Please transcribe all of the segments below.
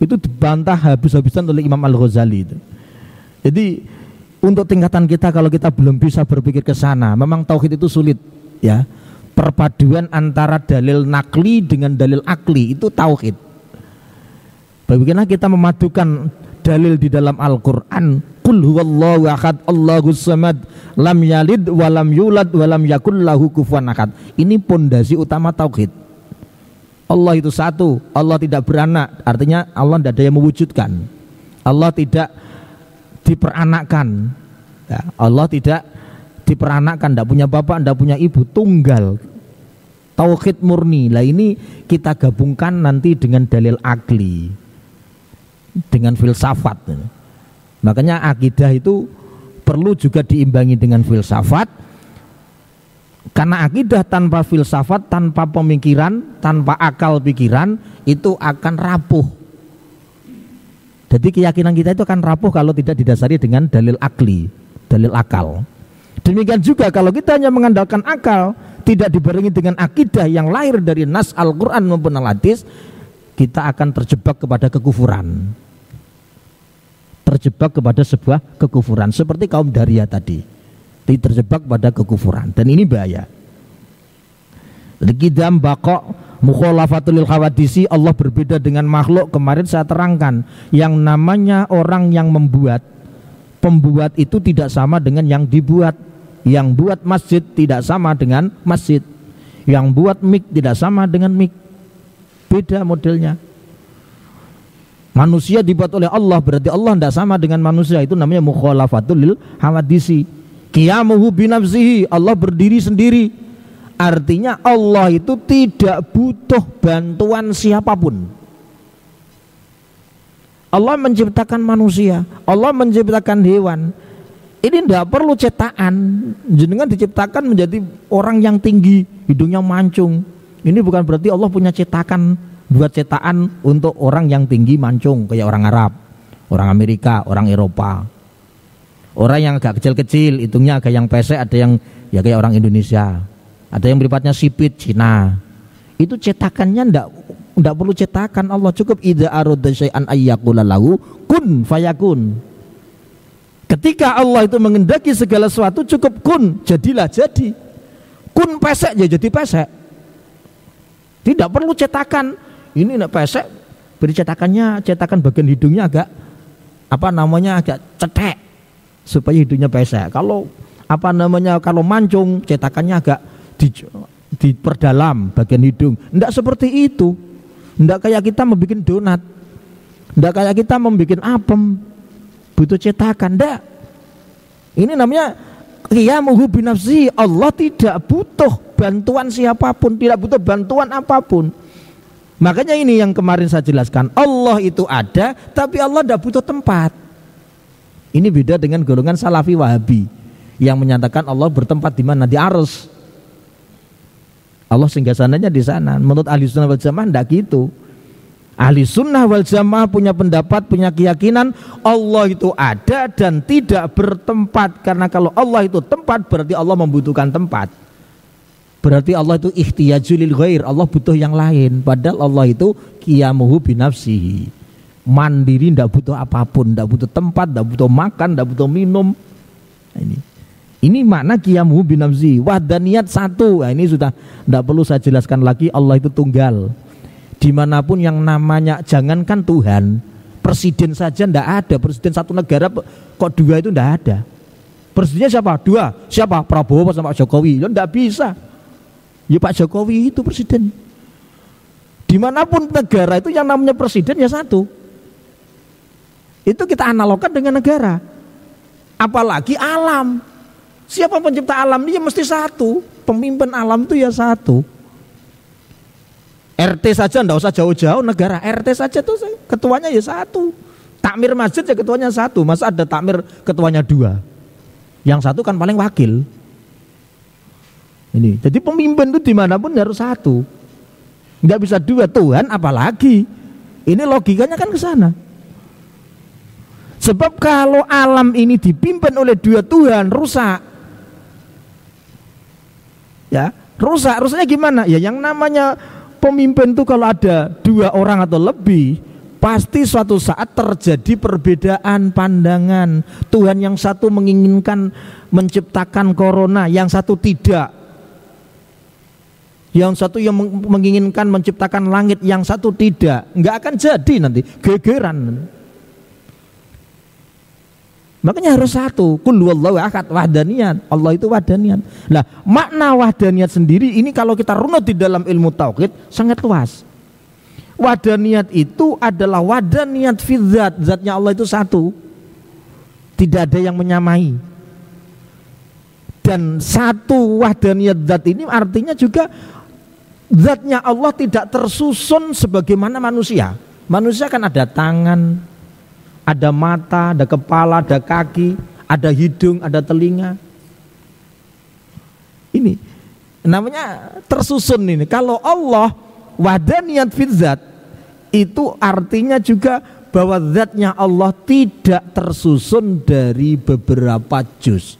Itu dibantah habis-habisan oleh Imam Al-Ghazali itu. Jadi untuk tingkatan kita, kalau kita belum bisa berpikir ke sana, memang tauhid itu sulit ya. Perpaduan antara dalil nakli dengan dalil akli itu tauhid. Bagaimana kita memadukan dalil di dalam Al-Qur'an, qul huwallahu ahad Allahus samad lam yalid wa lam yulad wa lam yakul lahu kufuwan ahad. Ini pondasi utama tauhid. Allah itu satu, Allah tidak beranak, artinya Allah tidak ada yang mewujudkan. Allah tidak diperanakkan ya, Allah tidak diperanakkan, tidak punya bapak, tidak punya ibu, tunggal. Tauhid murni. Lah ini kita gabungkan nanti dengan dalil akli, dengan filsafat. Makanya akidah itu perlu juga diimbangi dengan filsafat, karena akidah tanpa filsafat, tanpa pemikiran, tanpa akal pikiran itu akan rapuh. Jadi keyakinan kita itu akan rapuh kalau tidak didasari dengan dalil akli, dalil akal. Demikian juga kalau kita hanya mengandalkan akal, tidak dibarengi dengan akidah yang lahir dari nas Al-Quran maupun Al-Hadis, kita akan terjebak kepada kekufuran. Terjebak kepada sebuah kekufuran, seperti kaum Daria tadi, terjebak pada kekufuran, dan ini bahaya. Qidam baqo mukhalafatul khawadisi, Allah berbeda dengan makhluk. Kemarin saya terangkan, yang namanya orang yang pembuat itu tidak sama dengan yang dibuat. Yang buat masjid tidak sama dengan masjid, yang buat mik tidak sama dengan mik, beda modelnya. Manusia dibuat oleh Allah, berarti Allah tidak sama dengan manusia, itu namanya mukhalafatul hawadisi. Qiyamuhu binafsihi, Allah berdiri sendiri, artinya Allah itu tidak butuh bantuan siapapun. Allah menciptakan manusia, Allah menciptakan hewan. Ini tidak perlu cetakan. Jenengan diciptakan menjadi orang yang tinggi, hidungnya mancung. Ini bukan berarti Allah punya cetakan, buat cetakan untuk orang yang tinggi mancung, kayak orang Arab, orang Amerika, orang Eropa. Orang yang agak kecil-kecil, hitungnya agak yang pesek, ada yang ya kayak orang Indonesia. Ada yang beripatnya sipit, Cina. Itu cetakannya tidak perlu cetakan. Allah cukup idza arada syai'an ayyaqula lahu kun fayakun. Ketika Allah itu mengendaki segala sesuatu, cukup kun, jadilah jadi. Kun pesek ya jadi pesek. Tidak perlu cetakan. Ini nak pesek, beri cetakannya, cetakan bagian hidungnya agak agak cetek supaya hidungnya pesek. Kalau kalau mancung, cetakannya agak diperdalam bagian hidung. Tidak seperti itu. Tidak kayak kita membuat donat. Tidak kayak kita membuat apem, butuh cetakan. Tidak. Ini namanya qiyamuhu binafsihi. Allah tidak butuh bantuan siapapun, tidak butuh bantuan apapun. Makanya ini yang kemarin saya jelaskan, Allah itu ada, tapi Allah tidak butuh tempat. Ini beda dengan golongan Salafi Wahabi yang menyatakan Allah bertempat di mana? Di arsy. Allah singgasananya di sana. Menurut ahli sunnah wal jamaah tidak gitu. Ahli sunnah wal jamaah punya pendapat, punya keyakinan Allah itu ada dan tidak bertempat. Karena kalau Allah itu tempat, berarti Allah membutuhkan tempat. Berarti Allah itu ihtiyaju lil ghair, Allah butuh yang lain. Padahal Allah itu qiyamuhu binafsihi, mandiri, tidak butuh apapun, tidak butuh tempat, tidak butuh makan, tidak butuh minum. Ini makna qiyamuhu binafsihi. Wahdaniyat satu. Nah, ini sudah tidak perlu saya jelaskan lagi. Allah itu tunggal. Dimanapun yang namanya, jangankan Tuhan, presiden saja tidak ada. Presiden satu negara kok dua itu tidak ada. Presidennya siapa? Dua. Siapa? Prabowo sama Pak Jokowi. Tidak bisa. Ya Pak Jokowi itu presiden. Dimanapun negara itu yang namanya presiden ya satu. Itu kita analogkan dengan negara. Apalagi alam. Siapa pencipta alam ini ya mesti satu. Pemimpin alam itu ya satu. RT saja enggak usah jauh-jauh negara, RT saja tuh ketuanya ya satu. Takmir masjid ya ketuanya satu, masa ada takmir ketuanya dua? Yang satu kan paling wakil. Ini, jadi pemimpin itu dimanapun harus satu. Enggak bisa dua, Tuhan apalagi. Ini logikanya kan ke sana. Sebab kalau alam ini dipimpin oleh dua Tuhan, rusak. Ya, rusak. Rusaknya gimana? Ya yang namanya pemimpin itu kalau ada dua orang atau lebih, pasti suatu saat terjadi perbedaan pandangan. Tuhan yang satu menginginkan menciptakan corona, yang satu tidak. Yang satu yang menginginkan menciptakan langit, yang satu tidak. Enggak akan jadi nanti, gegeran. Makanya harus satu, qul huwallahu ahad, wahdaniyat. Allah itu wahdaniyat. Nah, makna wahdaniyat sendiri ini kalau kita runut di dalam ilmu tauhid sangat luas. Wahdaniyat itu adalah wahdaniyat fi dzat, zatnya Allah itu satu. Tidak ada yang menyamai. Dan satu wahdaniyat zat ini artinya juga zatnya Allah tidak tersusun sebagaimana manusia. Manusia kan ada tangan, ada mata, ada kepala, ada kaki, ada hidung, ada telinga. Ini namanya tersusun ini. Kalau Allah wahdaniyat fi dzat itu artinya juga bahwa zatnya Allah tidak tersusun dari beberapa juz.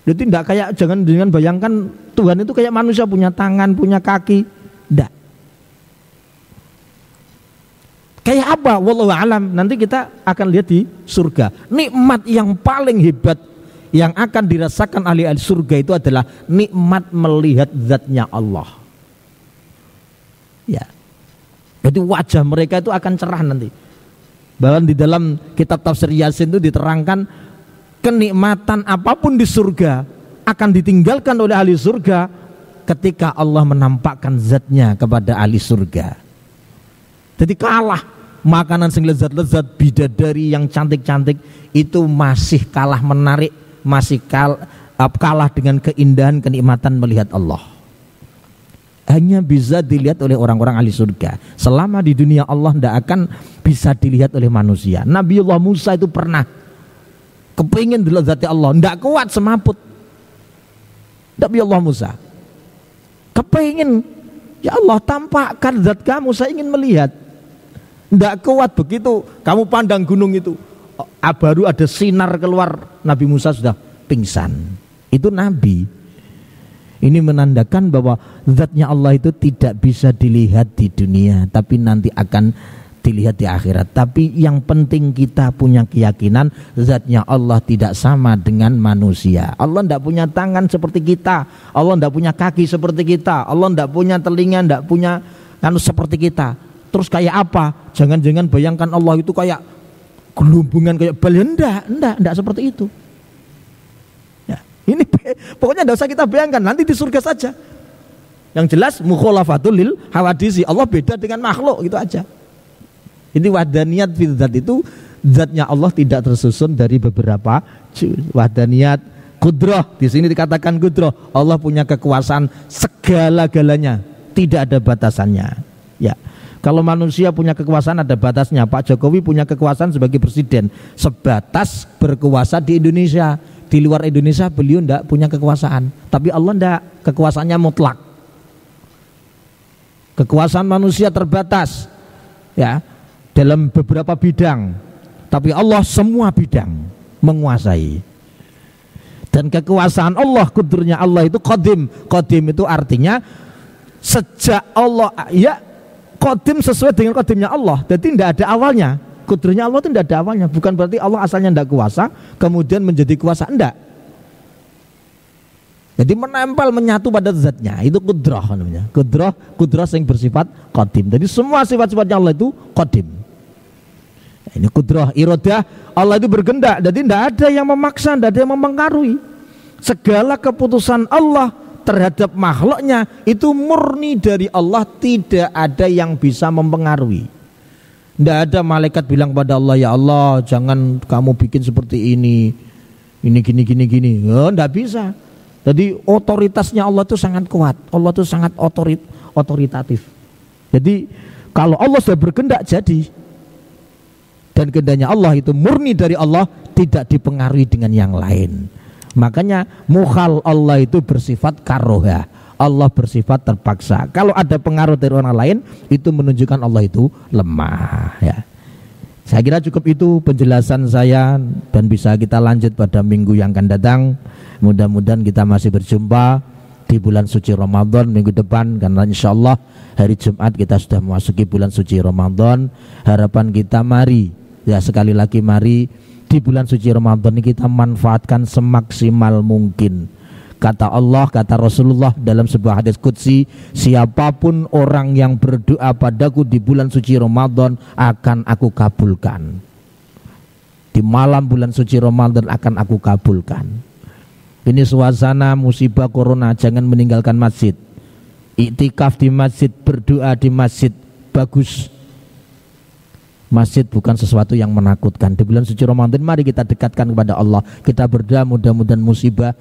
Jadi tidak kayak, jangan bayangkan Tuhan itu kayak manusia punya tangan, punya kaki. Tidak. Kayak apa? Wallahu a'lam. Nanti kita akan lihat di surga. Nikmat yang paling hebat yang akan dirasakan ahli surga itu adalah nikmat melihat zatnya Allah. Ya. Jadi wajah mereka itu akan cerah nanti. Bahkan di dalam kitab tafsir Yasin itu diterangkan kenikmatan apapun di surga akan ditinggalkan oleh ahli surga ketika Allah menampakkan zatnya kepada ahli surga. Jadi kalah makanan sing lezat-lezat, bidadari yang cantik-cantik itu masih kalah menarik, masih kalah dengan keindahan kenikmatan melihat Allah. Hanya bisa dilihat oleh orang-orang ahli surga. Selama di dunia Allah tidak akan bisa dilihat oleh manusia. Nabiullah Musa itu pernah kepingin dilihat zati Allah, tidak kuat semaput. Nabiullah Musa kepingin, ya Allah tampakkan zat kamu, saya ingin melihat. Tidak kuat, begitu kamu pandang gunung itu, baru ada sinar keluar, Nabi Musa sudah pingsan. Itu Nabi. Ini menandakan bahwa zatnya Allah itu tidak bisa dilihat di dunia, tapi nanti akan dilihat di akhirat. Tapi yang penting kita punya keyakinan zatnya Allah tidak sama dengan manusia. Allah tidak punya tangan seperti kita, Allah tidak punya kaki seperti kita, Allah tidak punya telinga, tidak punya seperti kita. Terus kayak apa? Jangan-jangan bayangkan Allah itu kayak gelombungan, kayak bal. Enggak seperti itu. Ya, ini pokoknya tidak usah kita bayangkan, nanti di surga saja. Yang jelas mukhalafatul lil hawadisi, Allah beda dengan makhluk, gitu aja. Jadi wahdaniyat fi dzat itu zatnya Allah tidak tersusun dari beberapa juz. Wahdaniyat qudrah, di sini dikatakan qudrah, Allah punya kekuasaan segala-galanya, tidak ada batasannya. Ya. Kalau manusia punya kekuasaan ada batasnya. Pak Jokowi punya kekuasaan sebagai presiden sebatas berkuasa di Indonesia. Di luar Indonesia beliau tidak punya kekuasaan. Tapi Allah tidak, kekuasaannya mutlak. Kekuasaan manusia terbatas, ya, dalam beberapa bidang. Tapi Allah semua bidang menguasai. Dan kekuasaan Allah, kudurnya Allah itu qadim. Qadim itu artinya sejak Allah, ya, qadim sesuai dengan qadimnya Allah. Jadi tidak ada awalnya. Kudurnya Allah itu tidak ada awalnya. Bukan berarti Allah asalnya tidak kuasa kemudian menjadi kuasa, enggak. Jadi menempel, menyatu pada zatnya, itu kudrah namanya. Kudrah yang bersifat qadim. Jadi semua sifat-sifatnya Allah itu qadim. Ini kudrah, iradah, Allah itu berkehendak. Jadi tidak ada yang memaksa, tidak ada yang mempengaruhi. Segala keputusan Allah terhadap makhluknya itu murni dari Allah, tidak ada yang bisa mempengaruhi. Tidak ada malaikat bilang pada Allah, ya Allah jangan kamu bikin seperti ini gini. Oh, tidak bisa. Jadi otoritasnya Allah itu sangat kuat. Allah itu sangat otoritatif. Jadi kalau Allah sudah berkehendak jadi. Dan kehendaknya Allah itu murni dari Allah, tidak dipengaruhi dengan yang lain. Makanya mukhal Allah itu bersifat karoha, Allah bersifat terpaksa. Kalau ada pengaruh dari orang lain, itu menunjukkan Allah itu lemah, ya. Saya kira cukup itu penjelasan saya, dan bisa kita lanjut pada minggu yang akan datang. Mudah-mudahan kita masih berjumpa di bulan suci Ramadan minggu depan, karena insya Allah hari Jumat kita sudah memasuki bulan suci Ramadan. Harapan kita mari, ya sekali lagi mari di bulan suci Ramadan ini kita manfaatkan semaksimal mungkin. Kata Allah, kata Rasulullah dalam sebuah hadis qudsi, siapapun orang yang berdoa padaku di bulan suci Ramadan akan aku kabulkan. Di malam bulan suci Ramadan akan aku kabulkan. Ini suasana musibah corona, jangan meninggalkan masjid. Iktikaf di masjid, berdoa di masjid, bagus. Masjid bukan sesuatu yang menakutkan. Di bulan suci Ramadan mari kita dekatkan kepada Allah. Kita berdoa mudah-mudahan musibah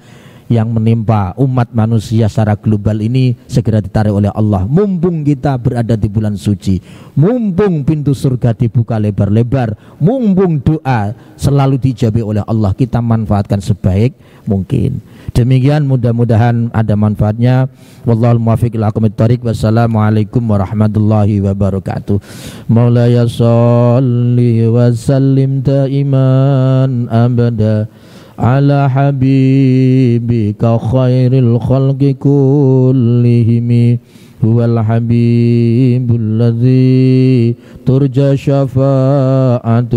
yang menimpa umat manusia secara global ini segera ditarik oleh Allah. Mumpung kita berada di bulan suci, mumpung pintu surga dibuka lebar-lebar, mumpung doa selalu dijabi oleh Allah, kita manfaatkan sebaik mungkin. Demikian, mudah-mudahan ada manfaatnya. Wallahul muwaffiq ila aqwamit thoriq. Wassalamualaikum warahmatullahi wabarakatuh. Maulaya sholli wa sallim daiman abada ala habibika khairil khalqi kullihimi huwal habibul ladzi turja syafa'atuhu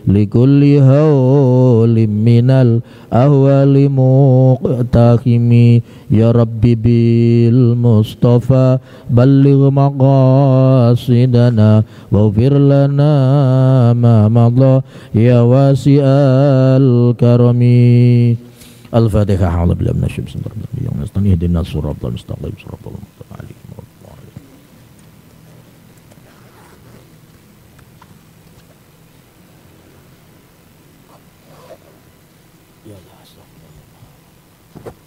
likulli hawlim minal ahwali muqtahimi ya rabbi bil mustafa balligh maqasidana waghfir lana ma madha ya wasi'al karami. Al-Fatihah. A'udzu billahi minasyaitonir rajim. Ihdinas siratal mustaqim siratal ladzina Ya Allah, astagfirullah.